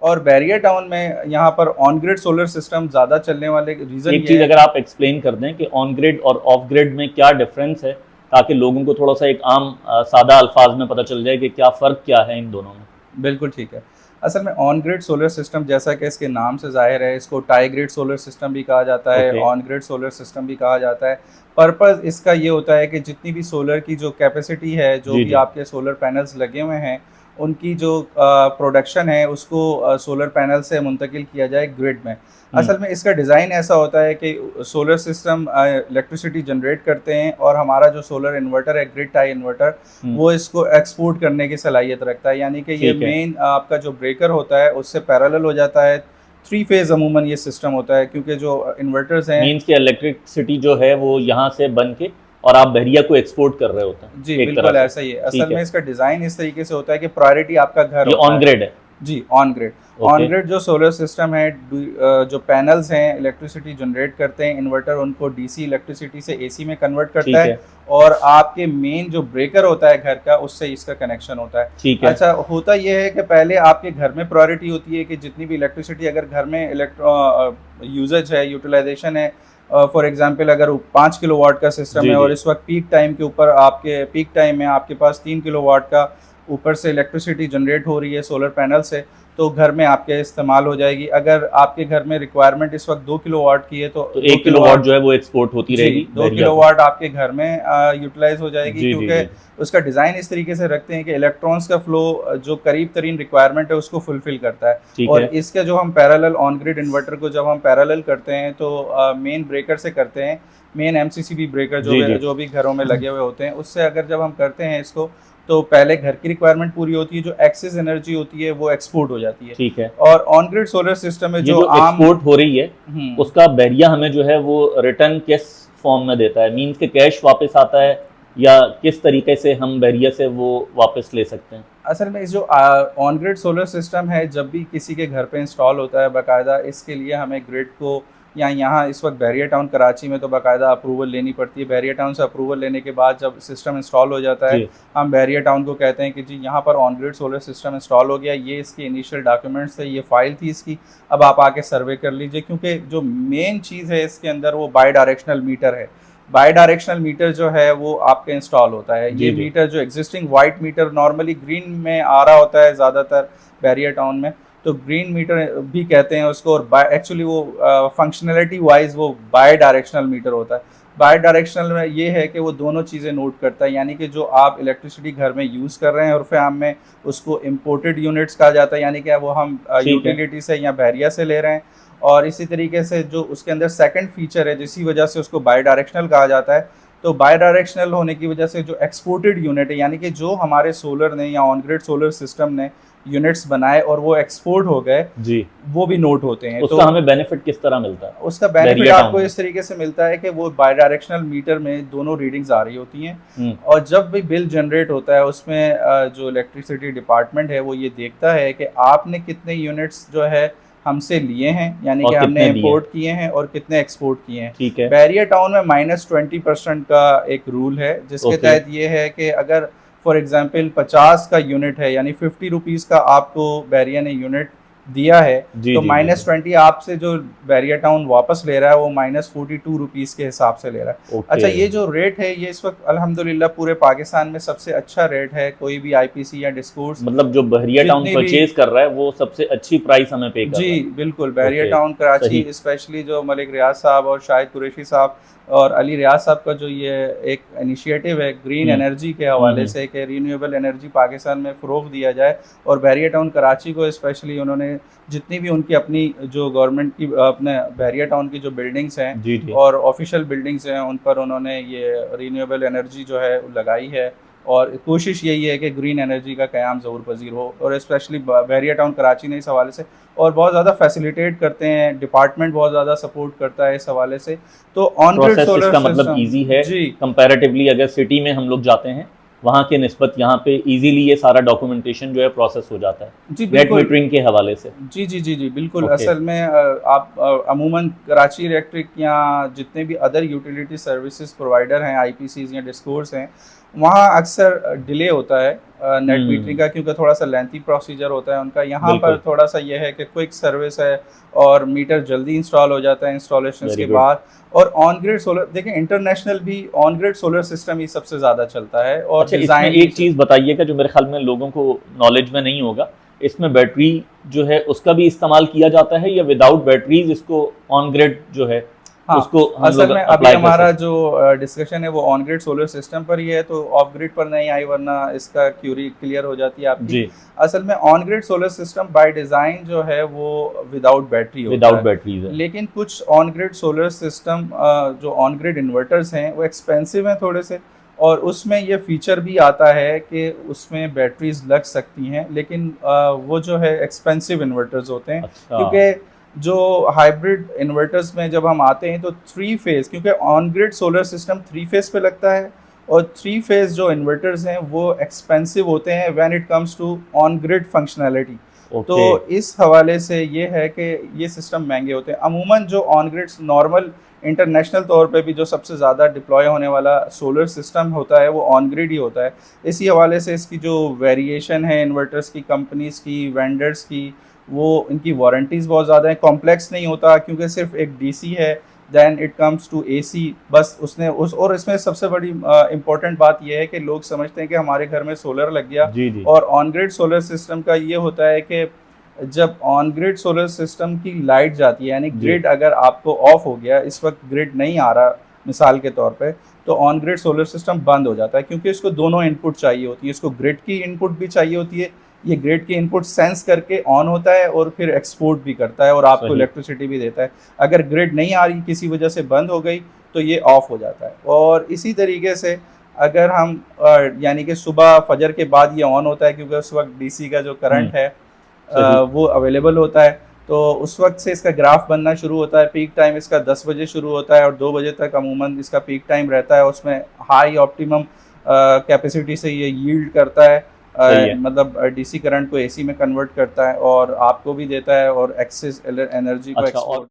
और barrier town में यहाँ पर ऑन ग्रिड सोलर सिस्टम ज़्यादा चलने वाले रीज़न एक ये चीज़ है। अगर आप एक्सप्लेन कर दें कि ऑन ग्रिड और ऑफ ग्रिड में क्या डिफरेंस है, ताकि लोगों को थोड़ा सा एक आम सादा अल्फाज में पता चल जाए कि क्या फ़र्क क्या है इन दोनों में। बिल्कुल ठीक है। असल में ऑन ग्रिड सोलर सिस्टम, जैसा कि इसके नाम से ज़ाहिर है, इसको टाई ग्रिड सोलर सिस्टम भी कहा जाता है, okay. On grid solar system भी कहा जाता है। पर्पज़ इसका ये होता है कि जितनी भी सोलर की जो कैपेसिटी है, जो जी भी जी। आपके सोलर पैनल्स लगे हुए हैं, उनकी जो प्रोडक्शन है उसको सोलर पैनल से मुंतकिल किया जाए ग्रिड में। हम्म। असल में इसका डिज़ाइन ऐसा होता है कि सोलर सिस्टम इलेक्ट्रिसिटी जनरेट करते हैं, और हमारा जो सोलर इन्वर्टर है, ग्रिड टाई इन्वर्टर, हम्म। वो इसको एक्सपोर्ट करने की सलाहियत रखता है। यानी कि ये ठीक है। मेन आपका जो ब्रेकर होता है उससे पैरेलल हो जाता है। थ्री फेज़ अमूमन ये सिस्टम होता है, क्योंकि जो इन्वर्टर्स हैं। मीन्स कि इलेक्ट्रिसिटी जो है वो यहाँ से बन के और आप बहरिया को एक्सपोर्ट कर रहे होते जी, हैं एक तरह बिल्कुल से। ऐसा ही है। ठीक असल में है। इसका डिज़ाइन इस तरीके से होता है कि प्रायोरिटी आपका घर ये होता ऑन है। ग्रिड है। जी, on grid. On okay. Grid जो सोलर सिस्टम है, जो पैनल्स हैं इलेक्ट्रिसिटी जनरेट करते हैं, इन्वर्टर उनको डीसी इलेक्ट्रिसिटी से एसी में कन्वर्ट करता ठीक है, है। और आपके मेन जो ब्रेकर होता है घर का, उससे इसका कनेक्शन होता है। ठीक है। अच्छा, होता ये है कि पहले आपके घर में प्रायोरिटी होती है कि जितनी भी इलेक्ट्रिसिटी अगर घर में यूजेज है, यूटिलाइजेशन है, फॉर एग्जांपल अगर 5 किलोवाट का सिस्टम जी है जी। और इस वक्त पीक टाइम के ऊपर, आपके पीक टाइम में आपके पास 3 किलोवाट का ऊपर से इलेक्ट्रिसिटी जनरेट हो रही है सोलर पैनल से, तो घर में आपके इस्तेमाल हो जाएगी। अगर आपके घर में रिक्वायरमेंट इस वक्त 2 किलोवाट की है, तो तो 2 1 किलोवाट किलोवाट। जो है वो एक्सपोर्ट होती जी, रहेगी 2 बहरिया को। किलोवाट आपके घर में यूटिलाइज हो जाएगी, जी जी क्योंकि जी। उसका डिज़ाइन इस तरीके से रखते हैं कि इलेक्ट्रॉन्स का फ्लो जो करीब तरीन रिक्वायरमेंट है उसको फुलफिल करता है। ठीक और है। इसका जो हम पैरेलल ऑन ग्रिड इन्वर्टर को जब हम पैरेलल करते हैं, तो मेन ब्रेकर से करते हैं, मेन एमसीसीबी ब्रेकर जी जी। जो भी घरों में लगे हुए होते हैं, उससे अगर जब हम करते हैं इसको, तो पहले घर की रिक्वायरमेंट पूरी होती है, जो एक्सेस एनर्जी होती है वो एक्सपोर्ट हो जाती है। ठीक है। और ऑन ग्रिड सोलर सिस्टम में ये जो जो आम। एक्सपोर्ट हो रही है हम्म। उसका बहरिया हमें जो है वो रिटर्न किस फॉर्म में देता है, मीन्स के कैश वापस आता है, या किस तरीके से हम बहरिया से वो वापस ले सकते हैं? असल में इस जो ऑन ग्रिड सोलर सिस्टम है, जब भी किसी के घर पे इंस्टॉल होता है, बाकायदा इसके लिए हमें ग्रिड को, या यहाँ इस वक्त बैरियर टाउन कराची में तो बाकायदा अप्रूवल लेनी पड़ती है। बैरियर टाउन से अप्रूवल लेने के बाद जब सिस्टम इंस्टॉल हो जाता है, जी। हम बैरियर टाउन को कहते हैं कि जी यहाँ पर on grid solar system install हो गया, ये इसके इनिशियल डॉक्यूमेंट्स थे, ये फाइल थी इसकी, अब आप आके सर्वे कर लीजिए। क्योंकि जो मेन चीज़ है इसके अंदर, वो बाई डायरेक्शनल मीटर है। बाई डायरेक्शनल मीटर जो है वो आपके इंस्टॉल होता है। जी ये जी। मीटर जो existing white meter normally green में आ रहा होता है ज़्यादातर बैरियर टाउन में, तो ग्रीन मीटर भी कहते हैं उसको। और एक्चुअली वो फंक्शनैलिटी वाइज वो बाई डायरेक्शनल मीटर होता है। बाई डायरेक्शनल में ये है कि वो दोनों चीज़ें नोट करता है, यानी कि जो आप इलेक्ट्रिसिटी घर में यूज़ कर रहे हैं, और फिर हमें उसको इम्पोर्टेड यूनिट्स कहा जाता है, यानी कि वो हम ठीक है। यूटिलिटी से या बहरिया से ले रहे हैं। और इसी तरीके से जो उसके अंदर सेकंड फीचर है, जिसी वजह से उसको बाई डायरेक्शनल कहा जाता है, तो बाई डायरेक्शनल होने की वजह से जो एक्सपोर्टेड यूनिट है, यानी कि जो हमारे सोलर ने या ऑन ग्रिड सोलर सिस्टम ने यूनिट्स बनाए और वो एक्सपोर्ट हो गए, जी। वो भी नोट होते हैं। उसका तो हमें बेनिफिट किस तरह मिलता है उसका बेनिफिट बहरिया टाउन आपको में? इस तरीके से मिलता है कि वो बाई डायरेक्शनल मीटर में दोनों रीडिंग्स आ रही होती हैं, हम्म। और जब भी बिल जनरेट होता है उसमें जो इलेक्ट्रिसिटी डिपार्टमेंट है वो ये देखता है कि आपने कितने यूनिट्स जो है हमसे लिए हैं, यानी कि और हमने कितने दिए? इंपोर्ट किए हैं और कितने एक्सपोर्ट किए हैं। ठीक है। बैरियर टाउन में -20% का एक रूल है, जिसके ओके। तहत ये है कि अगर फॉर एग्जांपल 50 का यूनिट है, यानी 50 रुपीज़ का आपको बैरियर ने यूनिट दिया है, जी तो जी जी जी। -20 आपसे जो बैरियर टाउन वापस ले रहा है वो -42 रुपीज़ के हिसाब से ले रहा है। ओके। अच्छा, ये जो रेट है ये इस वक्त अल्हम्दुलिल्लाह पूरे पाकिस्तान में सबसे अच्छा रेट है। कोई भी आईपीसी या डिस्कोर्स मतलब जो बहरिया टाउन जितनी भी। परचेज कर रहा है वो सबसे अच्छी प्राइस हमें पे कर जी, रहा है। बिल्कुल। Barrier okay. टाउन कराची, सही। स्पेशली जो मलिक रियाज साहब और शाहिद कुरैशी साहब और अली रियाज साहब का जो ये एक इनिशिएटिव है ग्रीन हम्म। एनर्जी के हवाले हम्म। से, कि रीन्यूएबल एनर्जी पाकिस्तान में फ़रोग़ दिया जाए, और बैरियर टाउन कराची को स्पेशली उन्होंने जितनी भी उनकी अपनी जो गवर्नमेंट की अपने बैरियर टाउन की जो बिल्डिंग्स हैं जी जी। और ऑफिशियल बिल्डिंग्स हैं, उन पर उन्होंने ये रीन्यूएबल एनर्जी जो है लगाई है, और कोशिश यही है कि ग्रीन एनर्जी का क़याम ज़रूर पज़ीर हो। और स्पेशली बैरियर टाउन कराची ने इस हवाले से और बहुत ज़्यादा फैसिलिटेट करते हैं, डिपार्टमेंट बहुत ज़्यादा सपोर्ट करता है इस हवाले से। तो ऑन ग्रिड प्रोसेस सोलर इसका मतलब सिस्टम। इजी है जी कंपैरेटिवली, अगर सिटी में हम लोग जाते हैं वहाँ के निस्बत यहाँ पे इजीली ये सारा डॉक्यूमेंटेशन जो है प्रोसेस हो जाता है जी, नेट बिल्कुल। मीटरिंग के हवाले से। जी जी जी जी, बिल्कुल। ओके। असल में आप अमूमन कराची इलेक्ट्रिक या जितने भी अदर यूटिलिटी सर्विसेज प्रोवाइडर हैं, आईपीसीज या डिस्कोर्स हैं, वहाँ अक्सर डिले होता है नेट मीटरिंग का, हम्म, क्योंकि थोड़ा सा लेंथी प्रोसीजर होता है उनका। यहाँ पर बिल्कुल। थोड़ा सा ये है कि क्विक सर्विस है और मीटर जल्दी इंस्टॉल हो जाता है इंस्टॉलेशंस वेरी के गुड। बाद। और ऑन ग्रिड सोलर, देखिए इंटरनेशनल भी ऑन ग्रिड सोलर सिस्टम ही सबसे ज़्यादा चलता है और अच्छा, इसमें डिज़ाइन भी। एक चीज़ बताइएगा जो मेरे ख्याल में लोगों को नॉलेज में नहीं होगा, इसमें बैटरी जो है उसका भी इस्तेमाल किया जाता है या विदाउट बैटरीज इसको ऑन ग्रिड जो है हाँ, उसको हम लोग असल में अभी अप्लाई कर हमारा सकते जो डिस्कशन है वो ऑन ग्रिड सोलर सिस्टम पर ही है, तो ऑफ ग्रिड पर नहीं आई, वरना इसका क्यूरी क्लियर हो जाती है हैं? आपकी। जी, असल में on grid solar system by design जो है वो विदाउट बैटरी होता विदाउट है। बैटरीज है। लेकिन कुछ ऑन ग्रिड सोलर सिस्टम जो ऑन ग्रिड इन्वर्टर्स हैं वो एक्सपेंसिव हैं थोड़े से, और उसमें ये फीचर भी आता है कि उसमें बैटरीज लग सकती हैं, लेकिन वो जो है एक्सपेंसिव इन्वर्टर्स होते हैं। अच्छा, क्योंकि जो हाइब्रिड इन्वर्टर्स में जब हम आते हैं तो थ्री फेज़, क्योंकि on grid solar system three phase पे लगता है, और थ्री फेज़ जो इन्वर्टर्स हैं वो एक्सपेंसिव होते हैं when it comes to on grid functionality. तो ओके, इस हवाले से ये है कि ये सिस्टम महंगे होते हैं। अमूमन जो ऑन ग्रिड नॉर्मल इंटरनेशनल तौर पे भी जो सबसे ज़्यादा डिप्लॉय होने वाला सोलर सिस्टम होता है वो ऑन ग्रिड ही होता है। इसी हवाले से इसकी जो वेरिएशन है इन्वर्टर्स की, कंपनीज़ की, वेंडर्स की, वो इनकी वारंटीज़ बहुत ज़्यादा हैं। कॉम्प्लेक्स नहीं होता क्योंकि सिर्फ एक डीसी है, then it comes to AC, बस उसने उस। और इसमें सबसे बड़ी इम्पोर्टेंट बात यह है कि लोग समझते हैं कि हमारे घर में सोलर लग गया, जी, जी, और ऑन ग्रिड सोलर सिस्टम का ये होता है कि जब ऑन ग्रिड सोलर सिस्टम की लाइट जाती है, यानी जी, ग्रिड अगर आपको ऑफ हो गया, इस वक्त ग्रिड नहीं आ रहा मिसाल के तौर पे, तो ऑन ग्रिड सोलर सिस्टम बंद हो जाता है, क्योंकि इसको दोनों इनपुट चाहिए होती है। इसको ग्रिड की इनपुट भी चाहिए होती है, ये ग्रिड की इनपुट सेंस करके ऑन होता है और फिर एक्सपोर्ट भी करता है और आपको सही, इलेक्ट्रिसिटी भी देता है। अगर ग्रिड नहीं आ रही, किसी वजह से बंद हो गई, तो ये ऑफ हो जाता है। और इसी तरीके से अगर हम यानी कि सुबह फजर के बाद ये ऑन होता है, क्योंकि उस वक्त डीसी का जो करंट है सही, वो अवेलेबल होता है, तो उस वक्त से इसका ग्राफ बनना शुरू होता है। पीक टाइम इसका 10 बजे शुरू होता है और 2 बजे तक अमूमन इसका पीक टाइम रहता है। उसमें हाई ऑप्टिमम कैपेसिटी से ये यील्ड करता है, सही है। मतलब डीसी करंट को एसी में कन्वर्ट करता है और आपको भी देता है और एक्सेस एनर्जी को अच्छा, और एक्सपोर्ट